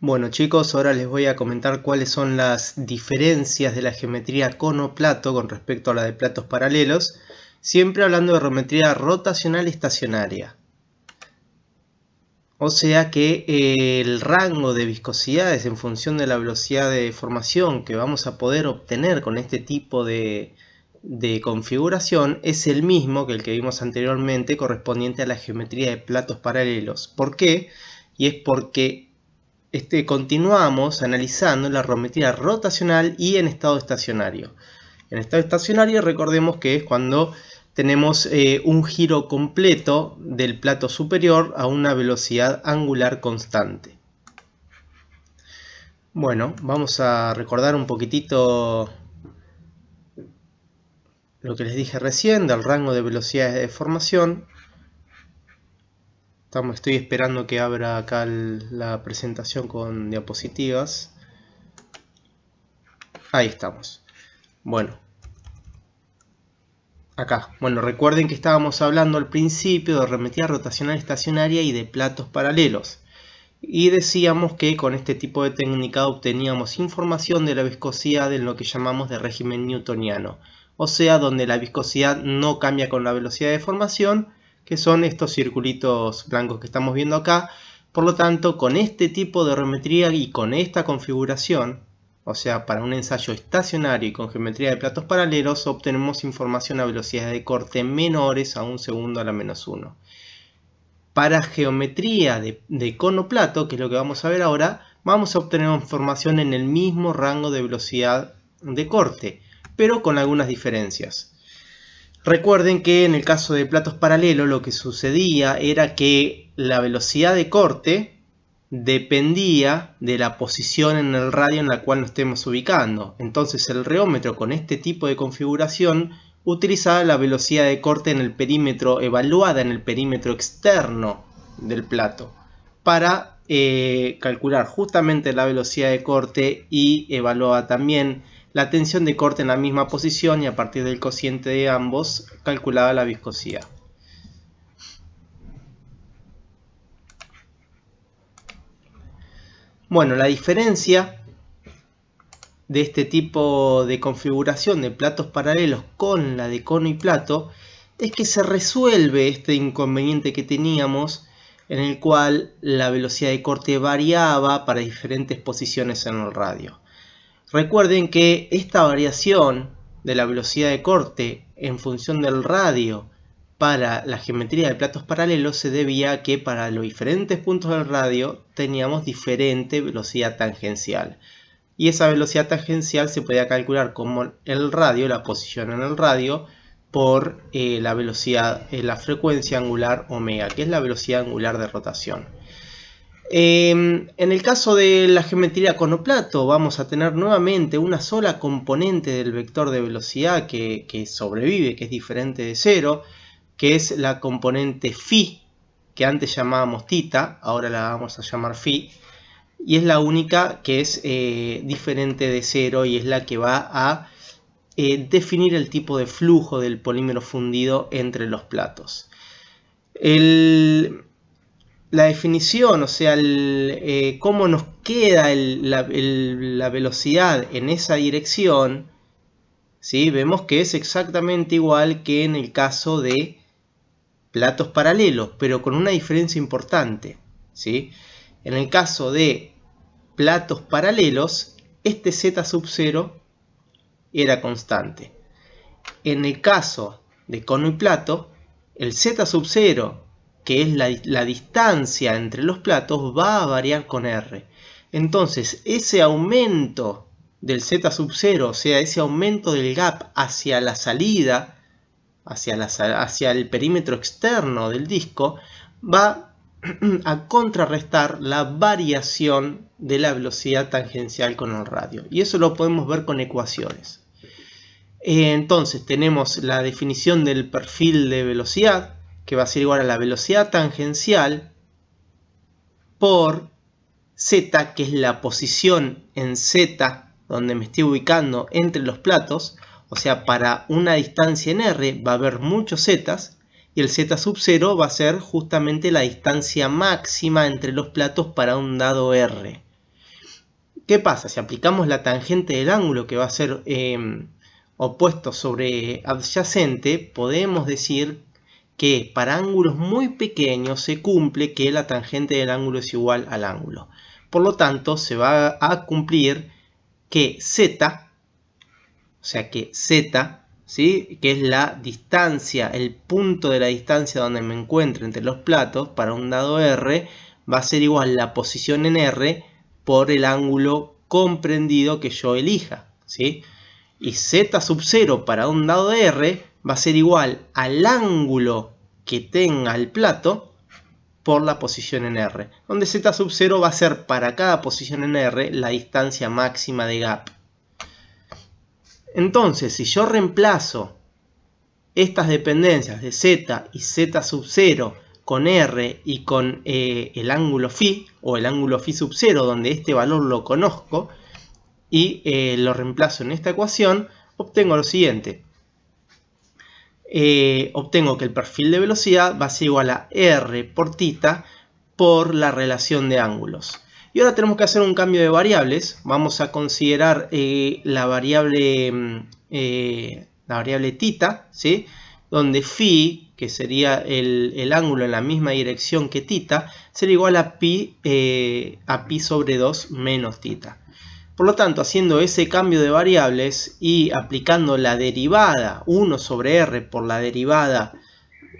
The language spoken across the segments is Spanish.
Bueno chicos, ahora les voy a comentar cuáles son las diferencias de la geometría cono-plato con respecto a la de platos paralelos, siempre hablando de geometría rotacional y estacionaria. O sea que el rango de viscosidades en función de la velocidad de deformación que vamos a poder obtener con este tipo de configuración es el mismo que el que vimos anteriormente correspondiente a la geometría de platos paralelos. ¿Por qué? Y es porque continuamos analizando la geometría rotacional y en estado estacionario. En estado estacionario recordemos que es cuando tenemos un giro completo del plato superior a una velocidad angular constante. Bueno, vamos a recordar un poquitito lo que les dije recién del rango de velocidades de deformación. Estoy esperando que abra acá la presentación con diapositivas. Ahí estamos. Bueno, acá. Bueno, recuerden que estábamos hablando al principio de geometría rotacional estacionaria y de platos paralelos. Y decíamos que con este tipo de técnica obteníamos información de la viscosidad en lo que llamamos de régimen newtoniano. O sea, donde la viscosidad no cambia con la velocidad de deformación, que son estos circulitos blancos que estamos viendo acá. Por lo tanto, con este tipo de geometría y con esta configuración, o sea, para un ensayo estacionario y con geometría de platos paralelos, obtenemos información a velocidades de corte menores a 1 segundo a la menos 1. Para geometría de cono-plato, que es lo que vamos a ver ahora, vamos a obtener información en el mismo rango de velocidad de corte, pero con algunas diferencias. Recuerden que en el caso de platos paralelos lo que sucedía era que la velocidad de corte dependía de la posición en el radio en la cual nos estemos ubicando. Entonces el reómetro con este tipo de configuración utilizaba la velocidad de corte en el perímetro evaluada en el perímetro externo del plato para calcular justamente la velocidad de corte y evaluaba también la tensión de corte en la misma posición y a partir del cociente de ambos calculaba la viscosidad. Bueno, la diferencia de este tipo de configuración de platos paralelos con la de cono y plato es que se resuelve este inconveniente que teníamos en el cual la velocidad de corte variaba para diferentes posiciones en el radio. Recuerden que esta variación de la velocidad de corte en función del radio para la geometría de platos paralelos se debía a que para los diferentes puntos del radio teníamos diferente velocidad tangencial. Y esa velocidad tangencial se podía calcular como el radio, la posición en el radio, por la velocidad, la frecuencia angular omega, que es la velocidad angular de rotación. En el caso de la geometría cono-plato vamos a tener nuevamente una sola componente del vector de velocidad que sobrevive, que es diferente de cero, que es la componente phi, que antes llamábamos θ, ahora la vamos a llamar phi, y es la única que es diferente de cero y es la que va a definir el tipo de flujo del polímero fundido entre los platos. La definición, o sea, cómo nos queda la velocidad en esa dirección, ¿sí? Vemos que es exactamente igual que en el caso de platos paralelos, pero con una diferencia importante, ¿sí? En el caso de platos paralelos, este z sub 0 era constante. En el caso de cono y plato, el z sub 0, que es la distancia entre los platos, va a variar con r. Entonces, ese aumento del z sub 0, o sea, ese aumento del gap hacia la salida, hacia el perímetro externo del disco, va a contrarrestar la variación de la velocidad tangencial con el radio. Y eso lo podemos ver con ecuaciones. Entonces tenemos la definición del perfil de velocidad, que va a ser igual a la velocidad tangencial por z, que es la posición en z donde me estoy ubicando entre los platos. O sea, para una distancia en r va a haber muchos zetas, y el z sub 0 va a ser justamente la distancia máxima entre los platos para un dado r. ¿Qué pasa? Si aplicamos la tangente del ángulo que va a ser opuesto sobre adyacente, podemos decir que para ángulos muy pequeños se cumple que la tangente del ángulo es igual al ángulo. Por lo tanto, se va a cumplir que z, o sea que z, ¿sí?, que es la distancia, el punto de la distancia donde me encuentro entre los platos para un dado r, va a ser igual la posición en r por el ángulo comprendido que yo elija, ¿sí? Y z sub 0 para un dado de r va a ser igual al ángulo que tenga el plato por la posición en r, donde z sub 0 va a ser para cada posición en r la distancia máxima de gap. Entonces, si yo reemplazo estas dependencias de z y z sub 0 con r y con el ángulo phi, o el ángulo phi sub 0, donde este valor lo conozco, y lo reemplazo en esta ecuación, obtengo lo siguiente. Obtengo que el perfil de velocidad va a ser igual a r por θ por la relación de ángulos. Y ahora tenemos que hacer un cambio de variables. Vamos a considerar la variable θ, ¿sí?, donde phi, que sería el ángulo en la misma dirección que θ, será igual a pi sobre 2 menos θ. Por lo tanto, haciendo ese cambio de variables y aplicando la derivada 1 sobre r por la derivada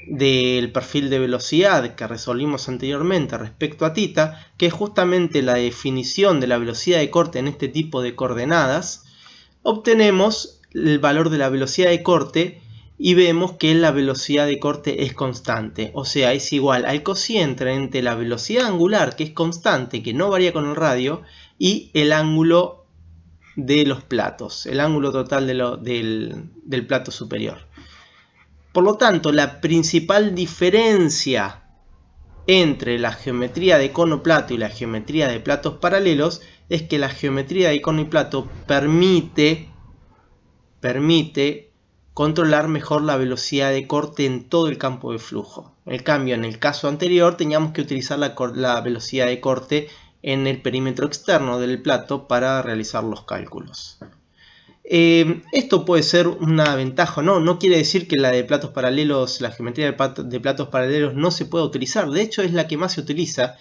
del perfil de velocidad que resolvimos anteriormente respecto a θ, que es justamente la definición de la velocidad de corte en este tipo de coordenadas, obtenemos el valor de la velocidad de corte y vemos que la velocidad de corte es constante, o sea, es igual al cociente entre la velocidad angular, que es constante, que no varía con el radio, y el ángulo de los platos, el ángulo total del plato superior. Por lo tanto, la principal diferencia entre la geometría de cono plato y la geometría de platos paralelos es que la geometría de cono y plato permite controlar mejor la velocidad de corte en todo el campo de flujo. En cambio, en el caso anterior teníamos que utilizar la velocidad de corte en el perímetro externo del plato para realizar los cálculos. Esto puede ser una ventaja, no quiere decir que la de platos paralelos, la geometría de platos paralelos no se pueda utilizar. De hecho, es la que más se utiliza,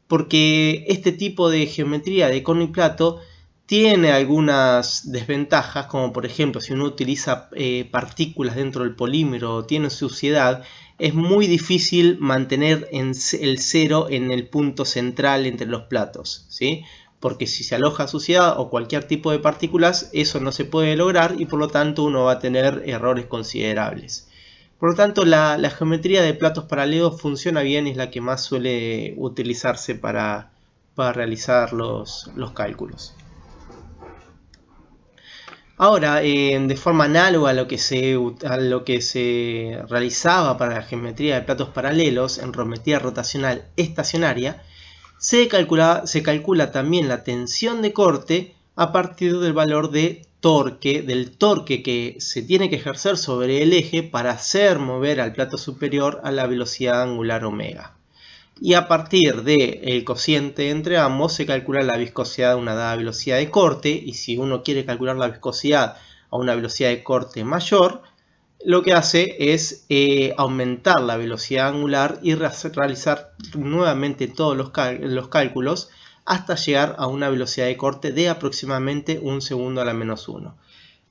porque este tipo de geometría de cono y plato tiene algunas desventajas, como por ejemplo si uno utiliza partículas dentro del polímero o tiene suciedad, es muy difícil mantener el cero en el punto central entre los platos, ¿sí? Porque si se aloja suciedad o cualquier tipo de partículas, eso no se puede lograr y por lo tanto uno va a tener errores considerables. Por lo tanto, la geometría de platos paralelos funciona bien y es la que más suele utilizarse para realizar los cálculos. Ahora, de forma análoga a lo que se realizaba para la geometría de platos paralelos en geometría rotacional estacionaria, se calcula también la tensión de corte a partir del valor de torque, del torque que se tiene que ejercer sobre el eje para hacer mover al plato superior a la velocidad angular omega. Y a partir del cociente entre ambos se calcula la viscosidad a una dada velocidad de corte, y si uno quiere calcular la viscosidad a una velocidad de corte mayor, lo que hace es aumentar la velocidad angular y realizar nuevamente todos los cálculos hasta llegar a una velocidad de corte de aproximadamente 1 segundo a la menos 1.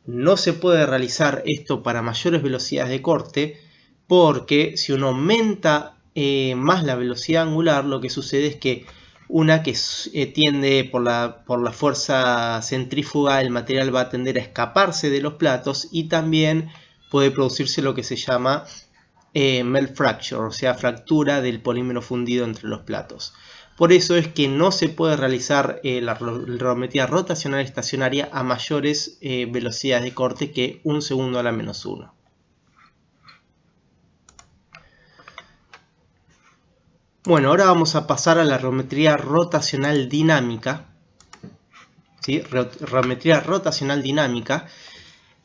No se puede realizar esto para mayores velocidades de corte porque si uno aumenta más la velocidad angular, lo que sucede es que una que tiende por la fuerza centrífuga, el material va a tender a escaparse de los platos y también puede producirse lo que se llama melt fracture, o sea, fractura del polímero fundido entre los platos. Por eso es que no se puede realizar la geometría rotacional estacionaria a mayores velocidades de corte que 1 segundo a la menos 1. Bueno, ahora vamos a pasar a la geometría rotacional dinámica. ¿Sí? Geometría rotacional dinámica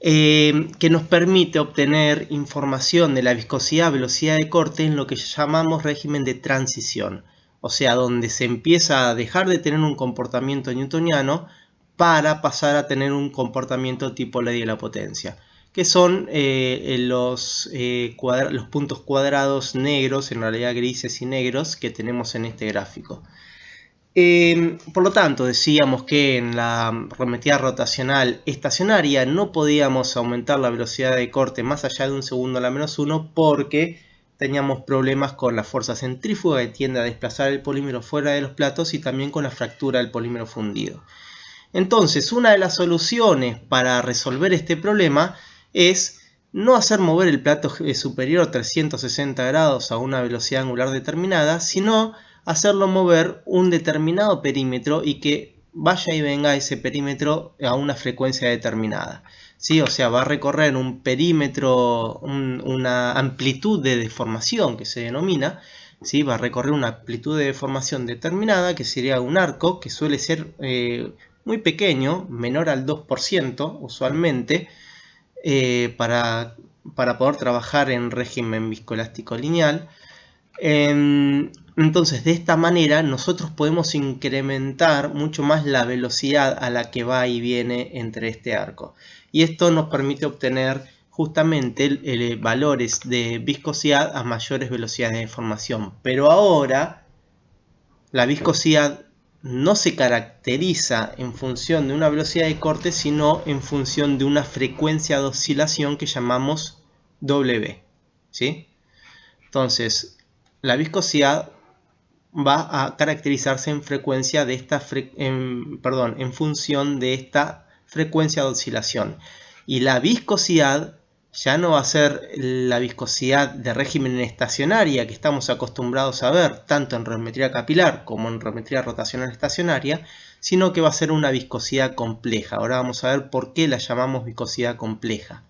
que nos permite obtener información de la viscosidad, velocidad de corte en lo que llamamos régimen de transición. o sea, donde se empieza a dejar de tener un comportamiento newtoniano para pasar a tener un comportamiento tipo ley de la potencia, que son los puntos cuadrados negros, en realidad grises y negros, que tenemos en este gráfico. Por lo tanto, decíamos que en la arremetida rotacional estacionaria no podíamos aumentar la velocidad de corte más allá de 1 segundo a la menos 1 porque teníamos problemas con la fuerza centrífuga que tiende a desplazar el polímero fuera de los platos y también con la fractura del polímero fundido. Entonces, una de las soluciones para resolver este problema es no hacer mover el plato superior 360 grados a una velocidad angular determinada, sino hacerlo mover un determinado perímetro y que vaya y venga ese perímetro a una frecuencia determinada. ¿Sí? O sea, va a recorrer un perímetro, una amplitud de deformación que se denomina, ¿sí? Va a recorrer una amplitud de deformación determinada, que sería un arco, que suele ser muy pequeño, menor al 2% usualmente, para poder trabajar en régimen viscoelástico lineal. Entonces, de esta manera nosotros podemos incrementar mucho más la velocidad a la que va y viene entre este arco. Y esto nos permite obtener justamente valores de viscosidad a mayores velocidades de deformación. Pero ahora la viscosidad no se caracteriza en función de una velocidad de corte, sino en función de una frecuencia de oscilación que llamamos W. ¿Sí? Entonces, la viscosidad va a caracterizarse en frecuencia de en función de esta frecuencia de oscilación. Y la viscosidad ya no va a ser la viscosidad de régimen estacionaria que estamos acostumbrados a ver tanto en reometría capilar como en reometría rotacional estacionaria, sino que va a ser una viscosidad compleja. Ahora vamos a ver por qué la llamamos viscosidad compleja.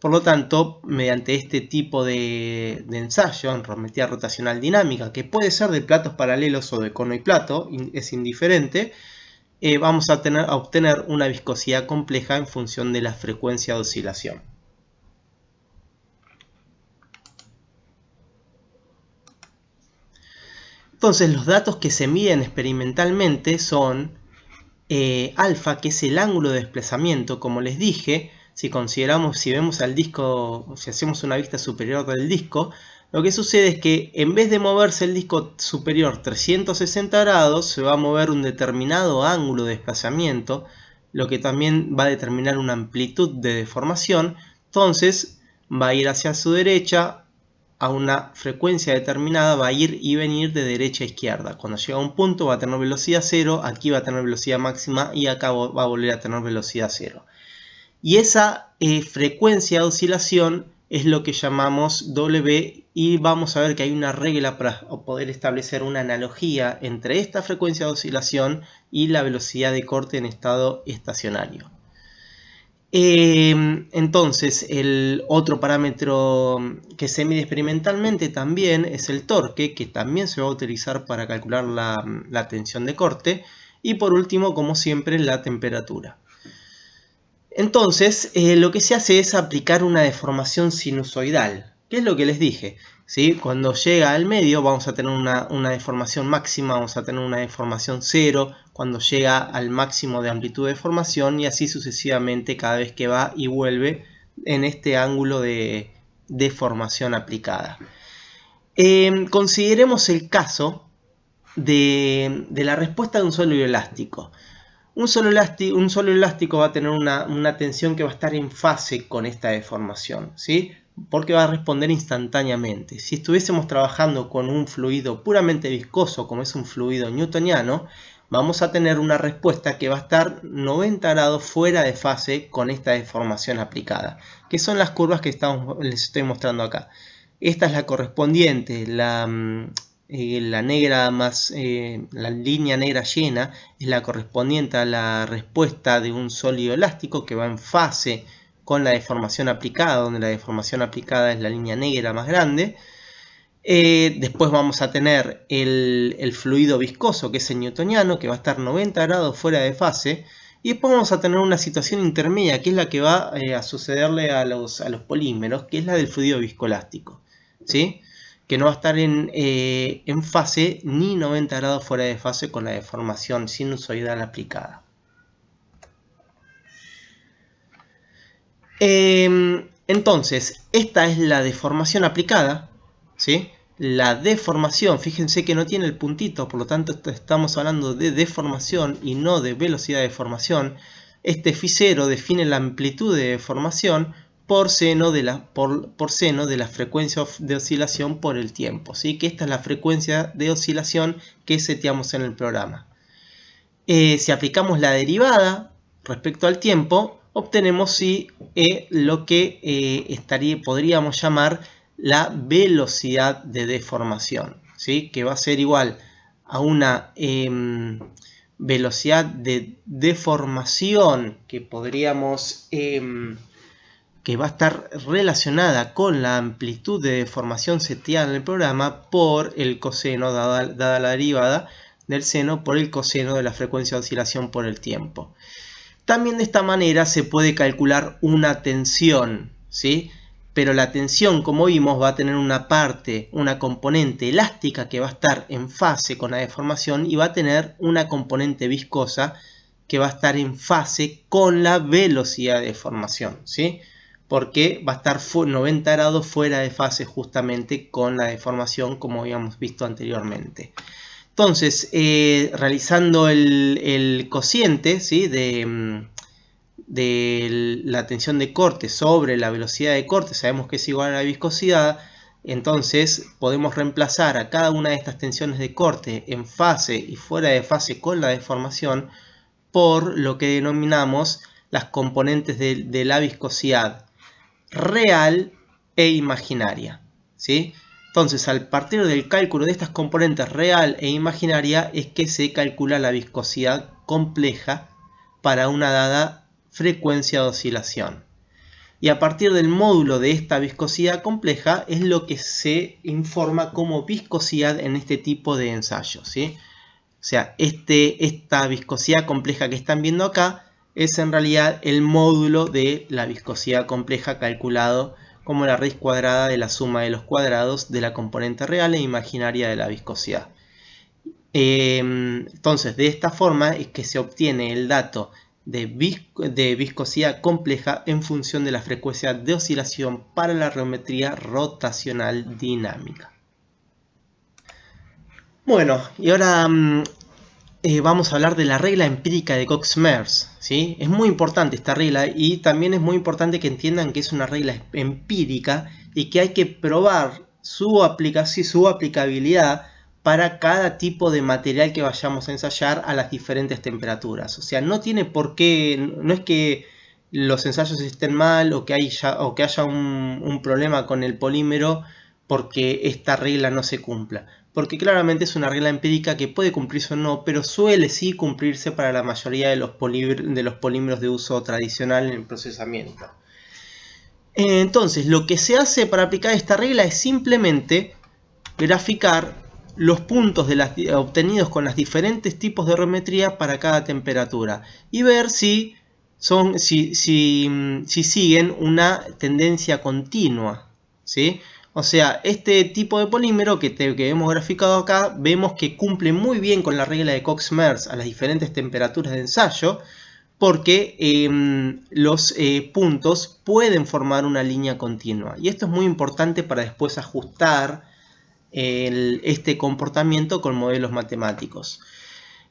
Por lo tanto, mediante este tipo de ensayo en reometría rotacional dinámica, que puede ser de platos paralelos o de cono y plato, es indiferente, vamos a obtener una viscosidad compleja en función de la frecuencia de oscilación. Entonces, los datos que se miden experimentalmente son alfa, que es el ángulo de desplazamiento, como les dije. Si vemos al disco, si hacemos una vista superior del disco, lo que sucede es que en vez de moverse el disco superior 360 grados, se va a mover un determinado ángulo de desplazamiento, lo que también va a determinar una amplitud de deformación. Entonces va a ir hacia su derecha a una frecuencia determinada, va a ir y venir de derecha a izquierda. Cuando llega a un punto va a tener velocidad 0, aquí va a tener velocidad máxima y acá va a volver a tener velocidad 0. Y esa frecuencia de oscilación es lo que llamamos W, y vamos a ver que hay una regla para poder establecer una analogía entre esta frecuencia de oscilación y la velocidad de corte en estado estacionario. Entonces, el otro parámetro que se mide experimentalmente también es el torque, que también se va a utilizar para calcular la tensión de corte. Y por último, como siempre, la temperatura. Entonces, lo que se hace es aplicar una deformación sinusoidal, que es lo que les dije, ¿sí? Cuando llega al medio vamos a tener una deformación máxima, vamos a tener una deformación 0, cuando llega al máximo de amplitud de deformación, y así sucesivamente cada vez que va y vuelve en este ángulo de deformación aplicada. Consideremos el caso de la respuesta de un sólido elástico. Un solo elástico va a tener una tensión que va a estar en fase con esta deformación, ¿sí? Porque va a responder instantáneamente. Si estuviésemos trabajando con un fluido puramente viscoso, como es un fluido newtoniano, vamos a tener una respuesta que va a estar 90 grados fuera de fase con esta deformación aplicada, que son las curvas que les estoy mostrando acá. Esta es la correspondiente, la negra la línea negra llena es la correspondiente a la respuesta de un sólido elástico que va en fase con la deformación aplicada, donde la deformación aplicada es la línea negra más grande. Después vamos a tener el fluido viscoso, que es el newtoniano, que va a estar 90 grados fuera de fase. Y después vamos a tener una situación intermedia, que es la que va a sucederle a los polímeros, que es la del fluido viscoelástico, ¿sí? que no va a estar en fase ni 90 grados fuera de fase con la deformación sinusoidal aplicada. Entonces, esta es la deformación aplicada, ¿sí? La deformación, fíjense que no tiene el puntito, por lo tanto estamos hablando de deformación y no de velocidad de deformación. Este φ0 define la amplitud de deformación por seno de la frecuencia de oscilación por el tiempo, ¿sí? Que esta es la frecuencia de oscilación que seteamos en el programa. Si aplicamos la derivada respecto al tiempo, obtenemos lo que podríamos llamar la velocidad de deformación, ¿sí? Que va a ser igual a una velocidad de deformación que podríamos que va a estar relacionada con la amplitud de deformación seteada en el programa por el coseno, dada la derivada del seno, por el coseno de la frecuencia de oscilación por el tiempo. También de esta manera se puede calcular una tensión, ¿sí? Pero la tensión, como vimos, va a tener una componente elástica que va a estar en fase con la deformación y va a tener una componente viscosa que va a estar en fase con la velocidad de deformación, ¿sí? Porque va a estar 90 grados fuera de fase justamente con la deformación, como habíamos visto anteriormente. Entonces, realizando el cociente, ¿sí? de la tensión de corte sobre la velocidad de corte, sabemos que es igual a la viscosidad. Entonces podemos reemplazar a cada una de estas tensiones de corte en fase y fuera de fase con la deformación por lo que denominamos las componentes de la viscosidad real e imaginaria, ¿sí? Entonces, a partir del cálculo de estas componentes real e imaginaria es que se calcula la viscosidad compleja para una dada frecuencia de oscilación. Y a partir del módulo de esta viscosidad compleja es lo que se informa como viscosidad en este tipo de ensayos, ¿sí? O sea, esta viscosidad compleja que están viendo acá es en realidad el módulo de la viscosidad compleja calculado como la raíz cuadrada de la suma de los cuadrados de la componente real e imaginaria de la viscosidad. Entonces, de esta forma es que se obtiene el dato de viscosidad compleja en función de la frecuencia de oscilación para la geometría rotacional dinámica. Bueno, y ahora vamos a hablar de la regla empírica de Cox-Merz, ¿sí? Es muy importante esta regla y también es muy importante que entiendan que es una regla empírica y que hay que probar su aplicabilidad para cada tipo de material que vayamos a ensayar a las diferentes temperaturas. O sea, no tiene por qué, no es que los ensayos estén mal o que haya un problema con el polímero porque esta regla no se cumpla. Porque claramente es una regla empírica que puede cumplirse o no, pero suele sí cumplirse para la mayoría de los polímeros de uso tradicional en el procesamiento. Entonces, lo que se hace para aplicar esta regla es simplemente graficar los puntos obtenidos con los diferentes tipos de geometría para cada temperatura y ver si siguen una tendencia continua, ¿sí? O sea, este tipo de polímero que hemos graficado acá, vemos que cumple muy bien con la regla de Cox-Merz a las diferentes temperaturas de ensayo, porque los puntos pueden formar una línea continua. Y esto es muy importante para después ajustar este comportamiento con modelos matemáticos.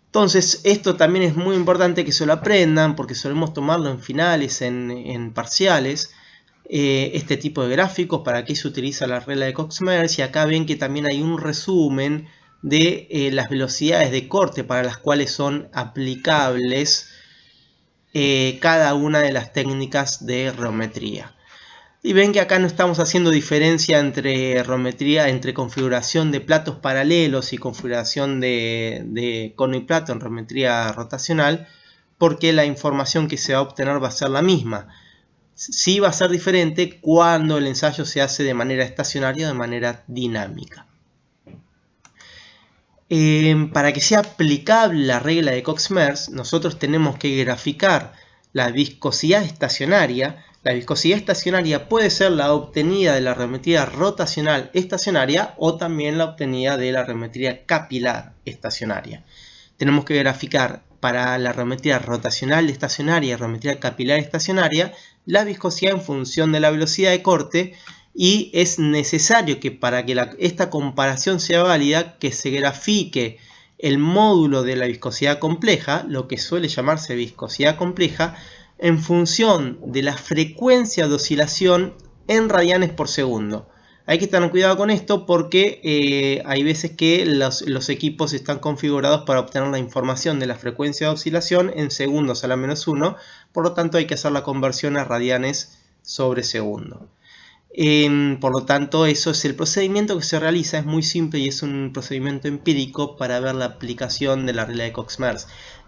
Entonces, esto también es muy importante que se lo aprendan, porque solemos tomarlo en finales, en parciales. Este tipo de gráficos, para qué se utiliza la regla de Cox-Merz, y acá ven que también hay un resumen de las velocidades de corte para las cuales son aplicables cada una de las técnicas de geometría. Y ven que acá no estamos haciendo diferencia entre geometría, entre configuración de platos paralelos y configuración de cono y plato en geometría rotacional, porque la información que se va a obtener va a ser la misma. Sí va a ser diferente cuando el ensayo se hace de manera estacionaria o de manera dinámica. Para que sea aplicable la regla de Cox-Merz, nosotros tenemos que graficar la viscosidad estacionaria La viscosidad estacionaria puede ser la obtenida de la remetría rotacional estacionaria o también la obtenida de la remetría capilar estacionaria. Tenemos que graficar para la remetría rotacional estacionaria y remetría capilar estacionaria la viscosidad en función de la velocidad de corte, y es necesario que para que esta comparación sea válida que se grafique el módulo de la viscosidad compleja, lo que suele llamarse viscosidad compleja, en función de la frecuencia de oscilación en radianes por segundo. Hay que tener cuidado con esto porque hay veces que los equipos están configurados para obtener la información de la frecuencia de oscilación en segundos a la menos 1, por lo tanto hay que hacer la conversión a radianes sobre segundo. Por lo tanto, eso es el procedimiento que se realiza, es muy simple y es un procedimiento empírico para ver la aplicación de la regla de Cox-Merz.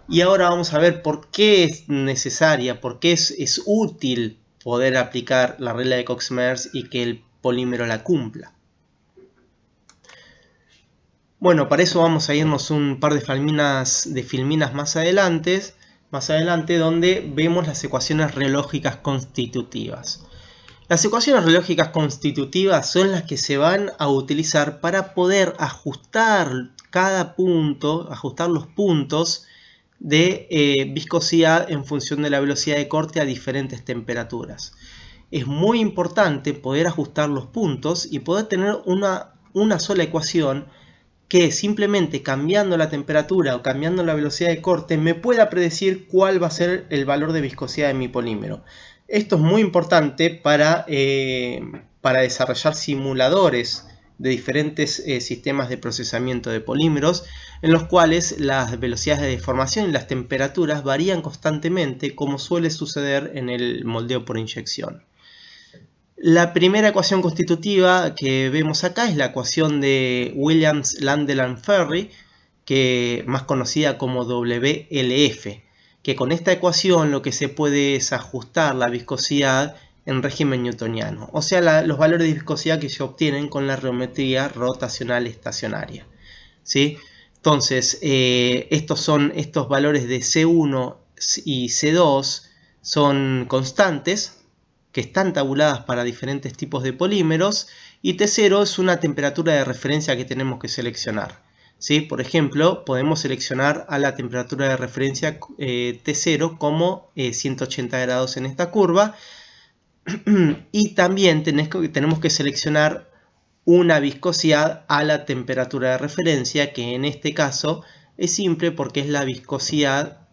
Y ahora vamos a ver por qué es necesaria, por qué es útil poder aplicar la regla de Cox-Merz y que el polímero la cumpla. Bueno, para eso vamos a irnos un par de filminas más adelante, donde vemos las ecuaciones reológicas constitutivas. Las ecuaciones reológicas constitutivas son las que se van a utilizar para poder ajustar ajustar los puntos de viscosidad en función de la velocidad de corte a diferentes temperaturas. Es muy importante poder ajustar los puntos y poder tener una sola ecuación que simplemente cambiando la temperatura o cambiando la velocidad de corte me pueda predecir cuál va a ser el valor de viscosidad de mi polímero. Esto es muy importante para desarrollar simuladores de diferentes sistemas de procesamiento de polímeros, en los cuales las velocidades de deformación y las temperaturas varían constantemente, como suele suceder en el moldeo por inyección. La primera ecuación constitutiva que vemos acá es la ecuación de Williams, Landel and Ferri, más conocida como WLF, que con esta ecuación lo que se puede es ajustar la viscosidad en régimen newtoniano, o sea, los valores de viscosidad que se obtienen con la geometría rotacional estacionaria, ¿sí? Entonces, estos valores de C1 y C2 son constantes que están tabuladas para diferentes tipos de polímeros, y T0 es una temperatura de referencia que tenemos que seleccionar, ¿sí? Por ejemplo, podemos seleccionar a la temperatura de referencia T0 como 180 grados en esta curva, y también tenemos que seleccionar una viscosidad a la temperatura de referencia, que en este caso es simple porque es la viscosidad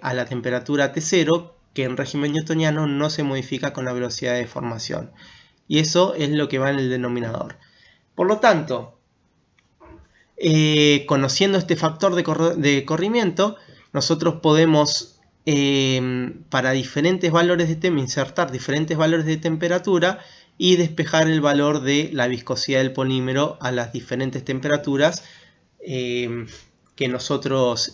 a la temperatura T0, que en régimen newtoniano no se modifica con la velocidad de deformación. Y eso es lo que va en el denominador. Por lo tanto, conociendo este factor de corrimiento, nosotros podemos para diferentes valores insertar diferentes valores de temperatura y despejar el valor de la viscosidad del polímero a las diferentes temperaturas que nosotros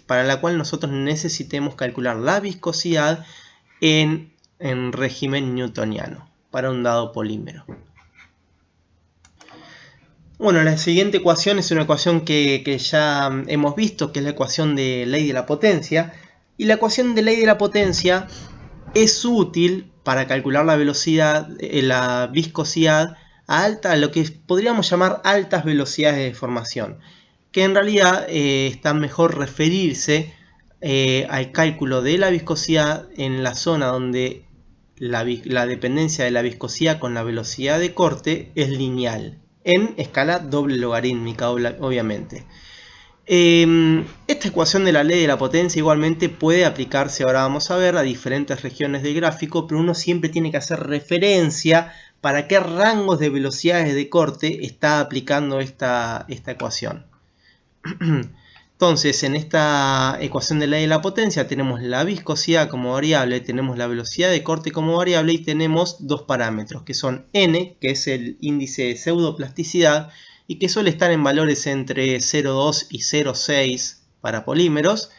para la cual nosotros necesitemos calcular la viscosidad en régimen newtoniano para un dado polímero. Bueno, la siguiente ecuación es una ecuación que ya hemos visto, que es la ecuación de ley de la potencia. Y la ecuación de ley de la potencia es útil para calcular la velocidad, la viscosidad a lo que podríamos llamar altas velocidades de deformación, que en realidad está mejor referirse al cálculo de la viscosidad en la zona donde la dependencia de la viscosidad con la velocidad de corte es lineal, en escala doble logarítmica, obviamente. Esta ecuación de la ley de la potencia igualmente puede aplicarse, ahora vamos a ver, a diferentes regiones del gráfico, pero uno siempre tiene que hacer referencia para qué rangos de velocidades de corte está aplicando esta ecuación. Entonces, en esta ecuación de la ley de la potencia tenemos la viscosidad como variable, tenemos la velocidad de corte como variable y tenemos dos parámetros que son n, que es el índice de pseudoplasticidad, y que suele estar en valores entre 0,2 y 0,6 para polímeros,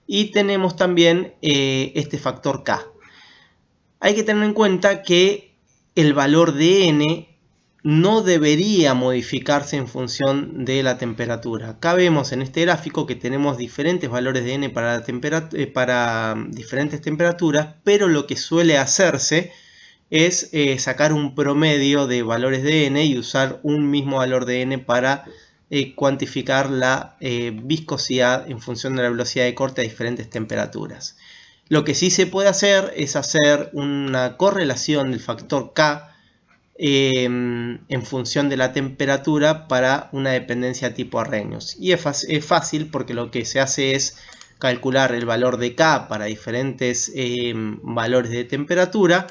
y tenemos también este factor K. Hay que tener en cuenta que el valor de n no debería modificarse en función de la temperatura. Acá vemos en este gráfico que tenemos diferentes valores de n para diferentes temperaturas, pero lo que suele hacerse es sacar un promedio de valores de n y usar un mismo valor de n para cuantificar la viscosidad en función de la velocidad de corte a diferentes temperaturas. Lo que sí se puede hacer es hacer una correlación del factor K en función de la temperatura para una dependencia tipo Arrhenius. Y es fácil porque lo que se hace es calcular el valor de K para diferentes valores de temperatura.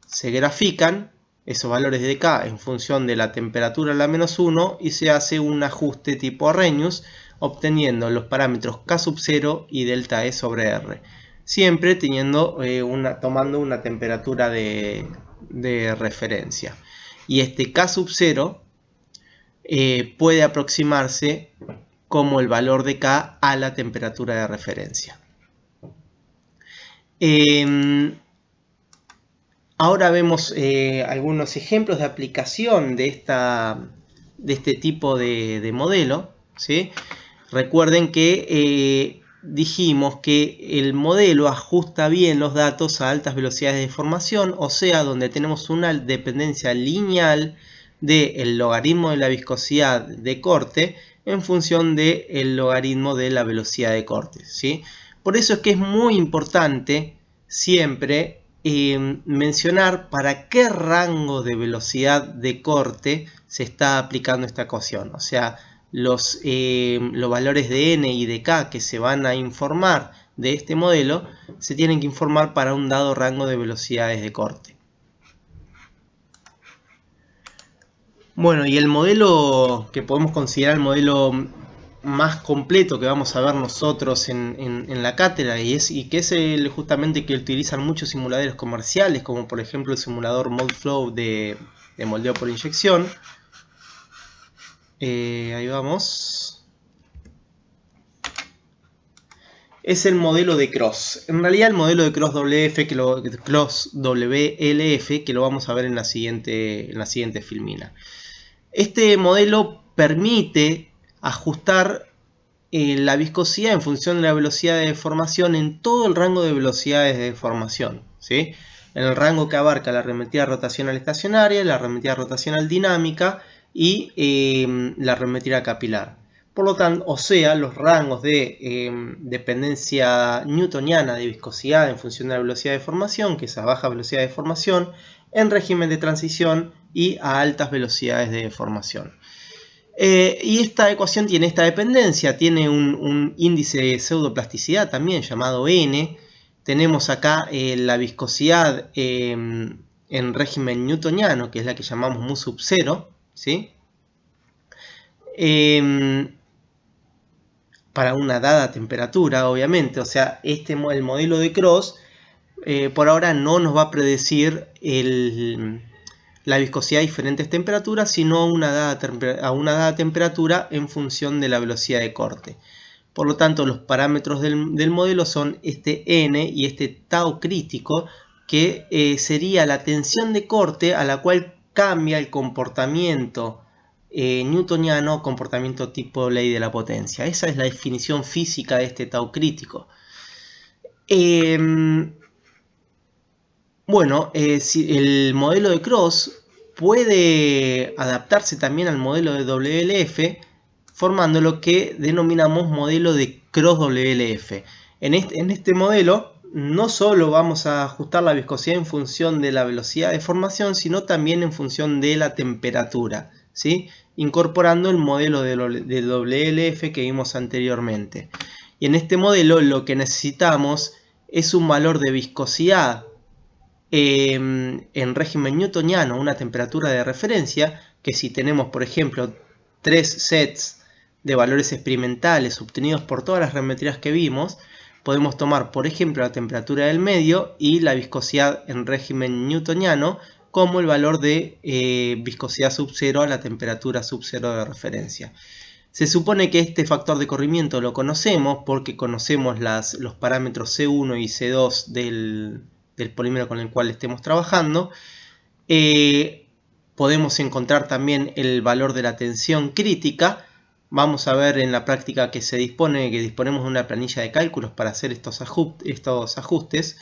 Se grafican esos valores de K en función de la temperatura a la menos 1 y se hace un ajuste tipo Arrhenius obteniendo los parámetros K sub 0 y delta E sobre R. Siempre tomando una temperatura de referencia. Y este K sub 0 puede aproximarse como el valor de K a la temperatura de referencia. Ahora vemos algunos ejemplos de aplicación de este tipo de modelo, ¿sí? Recuerden que dijimos que el modelo ajusta bien los datos a altas velocidades de deformación, o sea, donde tenemos una dependencia lineal del logaritmo de la viscosidad de corte en función del logaritmo de la velocidad de corte, ¿sí? Por eso es que es muy importante siempre mencionar para qué rango de velocidad de corte se está aplicando esta ecuación. O sea, los valores de n y de k que se van a informar de este modelo se tienen que informar para un dado rango de velocidades de corte. Bueno, y el modelo que podemos considerar el modelo más completo que vamos a ver nosotros en la cátedra y que es justamente que utilizan muchos simuladores comerciales, como por ejemplo el simulador MoldFlow de moldeo por inyección. Ahí vamos. Es el modelo de Cross. En realidad el modelo de Cross WLF que lo vamos a ver en la siguiente filmina. Este modelo permite ajustar la viscosidad en función de la velocidad de deformación en todo el rango de velocidades de deformación, ¿sí? En el rango que abarca la arremetida rotacional estacionaria, la arremetida rotacional dinámica y la arremetida capilar. Por lo tanto, o sea, los rangos de dependencia newtoniana de viscosidad en función de la velocidad de deformación, que es a baja velocidad de deformación, en régimen de transición y a altas velocidades de deformación. Y esta ecuación tiene esta dependencia, tiene un índice de pseudoplasticidad también llamado n. Tenemos acá la viscosidad en régimen newtoniano, que es la que llamamos mu sub 0, ¿sí? Para una dada temperatura, obviamente. O sea, el modelo de Cross por ahora no nos va a predecir la viscosidad a diferentes temperaturas, sino a una dada temperatura en función de la velocidad de corte. Por lo tanto, los parámetros del modelo son este n y este tau crítico, que sería la tensión de corte a la cual cambia el comportamiento newtoniano, comportamiento tipo ley de la potencia. Esa es la definición física de este tau crítico. Bueno, el modelo de Cross puede adaptarse también al modelo de WLF, formando lo que denominamos modelo de Cross WLF. En este modelo no solo vamos a ajustar la viscosidad en función de la velocidad de formación, sino también en función de la temperatura, ¿sí? Incorporando el modelo de WLF que vimos anteriormente. Y en este modelo lo que necesitamos es un valor de viscosidad en régimen newtoniano, una temperatura de referencia, que si tenemos por ejemplo 3 sets de valores experimentales obtenidos por todas las geometrías que vimos, podemos tomar por ejemplo la temperatura del medio y la viscosidad en régimen newtoniano como el valor de viscosidad sub 0 a la temperatura sub 0 de referencia. Se supone que este factor de corrimiento lo conocemos porque conocemos los parámetros C1 y C2 del polímero con el cual estemos trabajando. Podemos encontrar también el valor de la tensión crítica. Vamos a ver en la práctica que disponemos de una planilla de cálculos para hacer estos ajustes.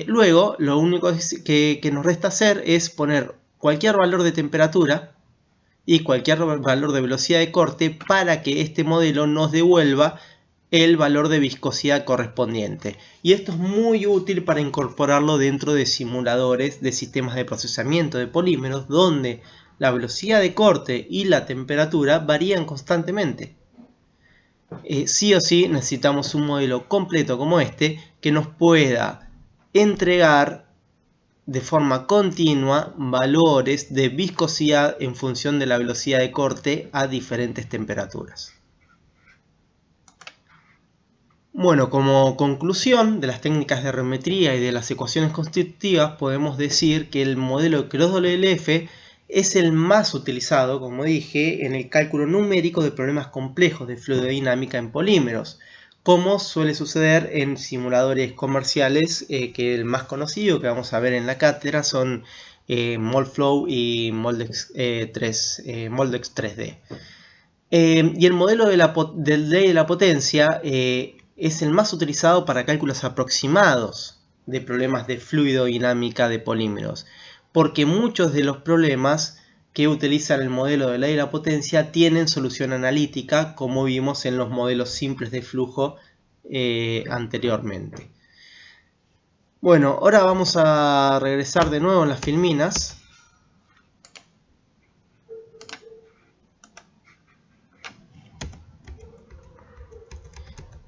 Luego lo único que nos resta hacer es poner cualquier valor de temperatura y cualquier valor de velocidad de corte para que este modelo nos devuelva el valor de viscosidad correspondiente. Y esto es muy útil para incorporarlo dentro de simuladores de sistemas de procesamiento de polímeros donde la velocidad de corte y la temperatura varían constantemente. Sí o sí necesitamos un modelo completo como este que nos pueda entregar de forma continua valores de viscosidad en función de la velocidad de corte a diferentes temperaturas. Bueno, como conclusión de las técnicas de herrometría y de las ecuaciones constitutivas, podemos decir que el modelo Cross-WLF es el más utilizado, como dije, en el cálculo numérico de problemas complejos de fluidodinámica en polímeros, como suele suceder en simuladores comerciales, que el más conocido que vamos a ver en la cátedra son Moldflow y Moldex 3D. Y el modelo de ley de la potencia es el más utilizado para cálculos aproximados de problemas de fluidodinámica de polímeros, porque muchos de los problemas que utilizan el modelo de ley de la potencia tienen solución analítica, como vimos en los modelos simples de flujo anteriormente. Bueno, ahora vamos a regresar de nuevo en las filminas.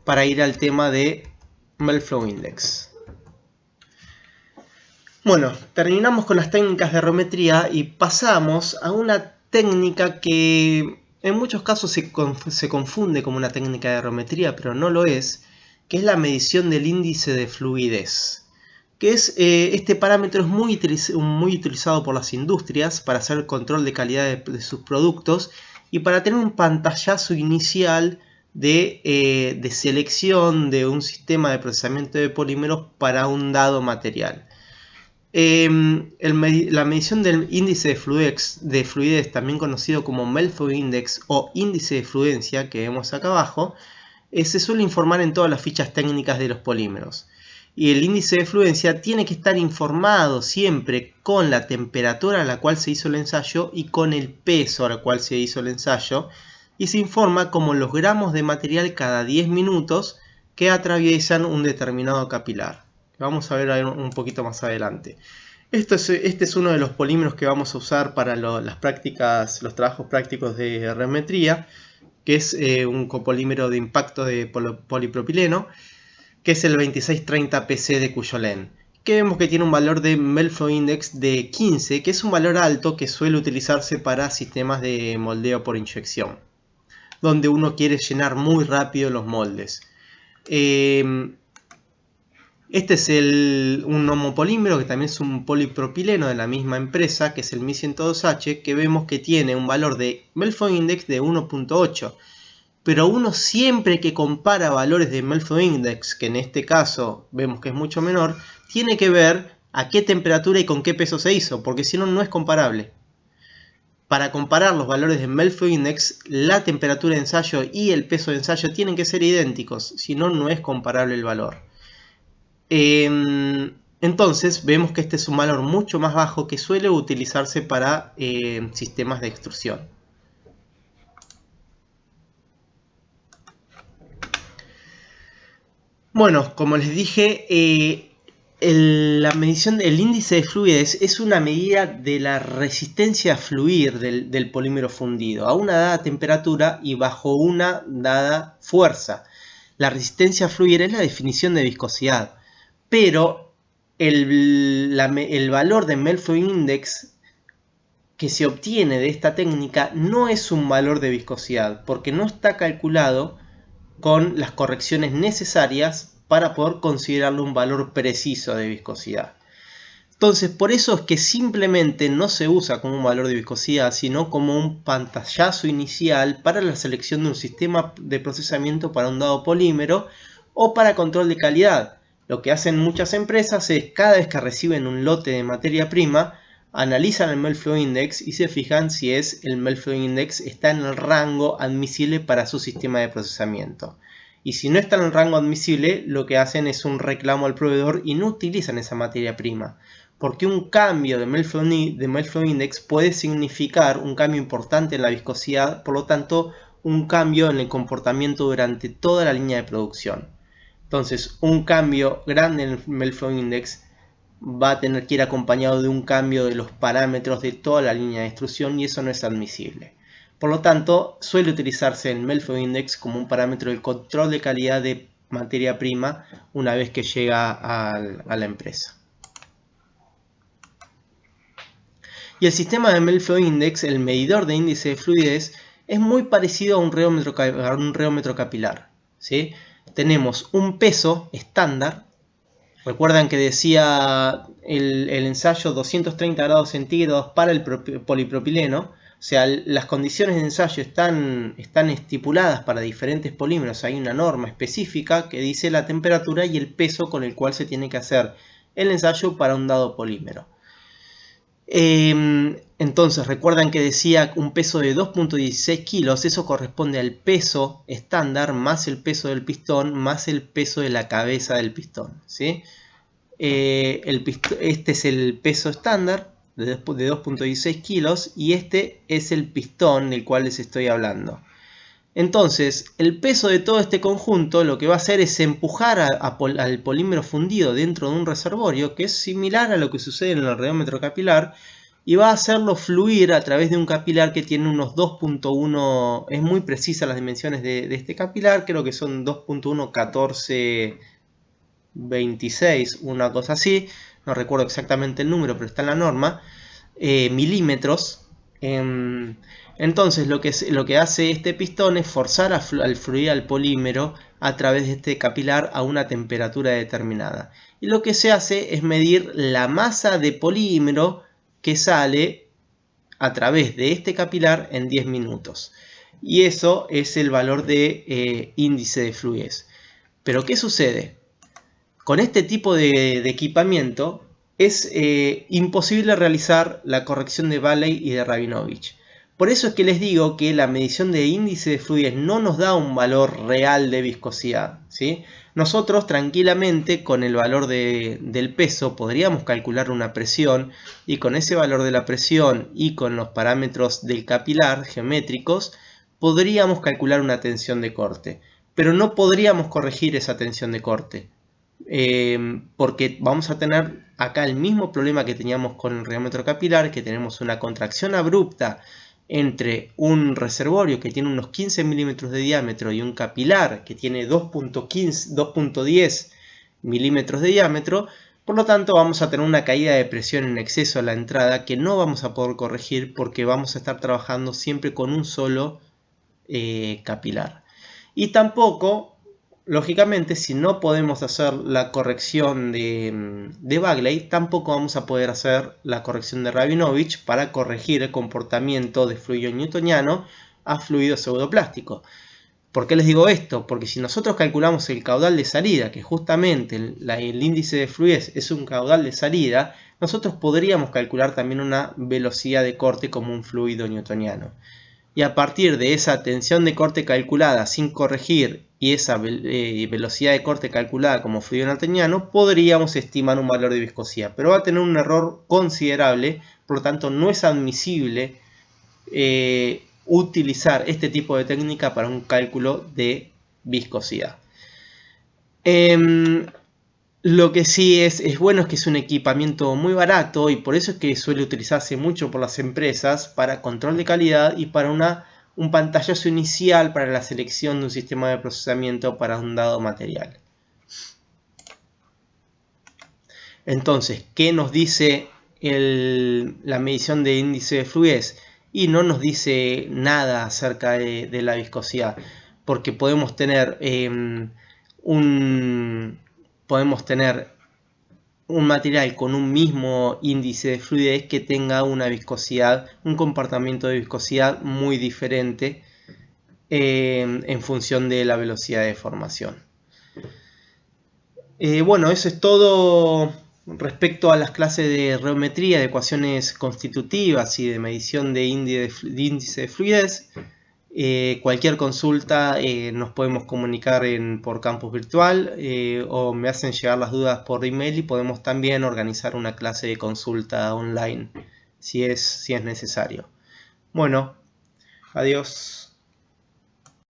Para ir al tema de Melt-Flow Index. Bueno, terminamos con las técnicas de herrometría y pasamos a una técnica que en muchos casos se confunde como una técnica de herrometría, pero no lo es, que es la medición del índice de fluidez. Este parámetro es muy utilizado por las industrias para hacer el control de calidad de sus productos y para tener un pantallazo inicial de selección de un sistema de procesamiento de polímeros para un dado material. La medición del índice de fluidez, también conocido como Melt-Flow Index o índice de fluencia que vemos acá abajo, se suele informar en todas las fichas técnicas de los polímeros. Y el índice de fluencia tiene que estar informado siempre con la temperatura a la cual se hizo el ensayo y con el peso al cual se hizo el ensayo, y se informa como los gramos de material cada 10 minutos que atraviesan un determinado capilar. Vamos a ver un poquito más adelante. Este es uno de los polímeros que vamos a usar para los trabajos prácticos de herrometría, que es un copolímero de impacto de polipropileno, que es el 2630 PC de Cuyolen, que vemos que tiene un valor de Melt-Flow Index de 15, que es un valor alto que suele utilizarse para sistemas de moldeo por inyección, donde uno quiere llenar muy rápido los moldes. Este es un homopolímero que también es un polipropileno de la misma empresa, que es el Mi102H, que vemos que tiene un valor de Melt-Flow Index de 1.8. Pero uno siempre que compara valores de Melt-Flow Index, que en este caso vemos que es mucho menor, tiene que ver a qué temperatura y con qué peso se hizo, porque si no, no es comparable. Para comparar los valores de Melt-Flow Index, la temperatura de ensayo y el peso de ensayo tienen que ser idénticos, si no, no es comparable el valor. Entonces vemos que este es un valor mucho más bajo que suele utilizarse para sistemas de extrusión. Bueno, como les dije, la medición del índice de fluidez es una medida de la resistencia a fluir del polímero fundido a una dada temperatura y bajo una dada fuerza. La resistencia a fluir es la definición de viscosidad, pero el valor de Melt-Flow Index que se obtiene de esta técnica no es un valor de viscosidad, porque no está calculado con las correcciones necesarias para poder considerarlo un valor preciso de viscosidad. Entonces, por eso es que simplemente no se usa como un valor de viscosidad, sino como un pantallazo inicial para la selección de un sistema de procesamiento para un dado polímero o para control de calidad. Lo que hacen muchas empresas es, cada vez que reciben un lote de materia prima, analizan el Melt Flow Index y se fijan si el Melt Flow Index está en el rango admisible para su sistema de procesamiento. Y si no está en el rango admisible, lo que hacen es un reclamo al proveedor y no utilizan esa materia prima. Porque un cambio de Melt Flow Index puede significar un cambio importante en la viscosidad, por lo tanto, un cambio en el comportamiento durante toda la línea de producción. Entonces, un cambio grande en el Melt Flow Index va a tener que ir acompañado de un cambio de los parámetros de toda la línea de extrusión y eso no es admisible. Por lo tanto, suele utilizarse el Melt Flow Index como un parámetro del control de calidad de materia prima una vez que llega a la empresa. Y el sistema de Melt Flow Index, el medidor de índice de fluidez, es muy parecido a un reómetro capilar, ¿sí? Tenemos un peso estándar. Recuerdan que decía el ensayo 230 grados centígrados para el polipropileno. O sea, las condiciones de ensayo están estipuladas para diferentes polímeros. Hay una norma específica que dice la temperatura y el peso con el cual se tiene que hacer el ensayo para un dado polímero. Entonces, recuerdan que decía un peso de 2.16 kilos. Eso corresponde al peso estándar más el peso del pistón más el peso de la cabeza del pistón, ¿sí? Este es el peso estándar de 2.16 kilos y este es el pistón del cual les estoy hablando. Entonces, el peso de todo este conjunto lo que va a hacer es empujar al polímero fundido dentro de un reservorio, que es similar a lo que sucede en el reómetro capilar, y va a hacerlo fluir a través de un capilar que tiene unos 2.1, es muy precisa las dimensiones de este capilar, creo que son 2.11426, una cosa así, no recuerdo exactamente el número, pero está en la norma, milímetros. Entonces lo que hace este pistón es forzar al fluir al polímero a través de este capilar a una temperatura determinada. Y lo que se hace es medir la masa de polímero que sale a través de este capilar en 10 minutos. Y eso es el valor de índice de fluidez. Pero ¿qué sucede? Con este tipo de equipamiento es imposible realizar la corrección de Valley y de Rabinovich. Por eso es que les digo que la medición de índice de fluidez no nos da un valor real de viscosidad, ¿sí? Nosotros tranquilamente con el valor del peso podríamos calcular una presión y con ese valor de la presión y con los parámetros del capilar geométricos podríamos calcular una tensión de corte, pero no podríamos corregir esa tensión de corte. Porque vamos a tener acá el mismo problema que teníamos con el reómetro capilar, que tenemos una contracción abrupta entre un reservorio que tiene unos 15 milímetros de diámetro y un capilar que tiene 2.10 milímetros de diámetro. Por lo tanto vamos a tener una caída de presión en exceso a la entrada que no vamos a poder corregir porque vamos a estar trabajando siempre con un solo capilar. Y tampoco, lógicamente, si no podemos hacer la corrección de Bagley, tampoco vamos a poder hacer la corrección de Rabinovich para corregir el comportamiento de fluido newtoniano a fluido pseudoplástico. ¿Por qué les digo esto? Porque si nosotros calculamos el caudal de salida, que justamente el índice de fluidez es un caudal de salida, nosotros podríamos calcular también una velocidad de corte como un fluido newtoniano. Y a partir de esa tensión de corte calculada sin corregir y esa velocidad de corte calculada como fluido newtoniano, podríamos estimar un valor de viscosidad. Pero va a tener un error considerable, por lo tanto no es admisible utilizar este tipo de técnica para un cálculo de viscosidad. Lo que sí es bueno es que es un equipamiento muy barato y por eso es que suele utilizarse mucho por las empresas para control de calidad y para un pantallazo inicial para la selección de un sistema de procesamiento para un dado material. Entonces, ¿qué nos dice la medición de índice de fluidez? Y no nos dice nada acerca de la viscosidad, porque podemos tener un material con un mismo índice de fluidez que tenga una viscosidad, un comportamiento de viscosidad muy diferente en función de la velocidad de formación. Bueno, eso es todo respecto a las clases de geometría, de ecuaciones constitutivas y de medición de índice de fluidez. Cualquier consulta nos podemos comunicar por campus virtual o me hacen llegar las dudas por email y podemos también organizar una clase de consulta online si es necesario. Bueno, adiós.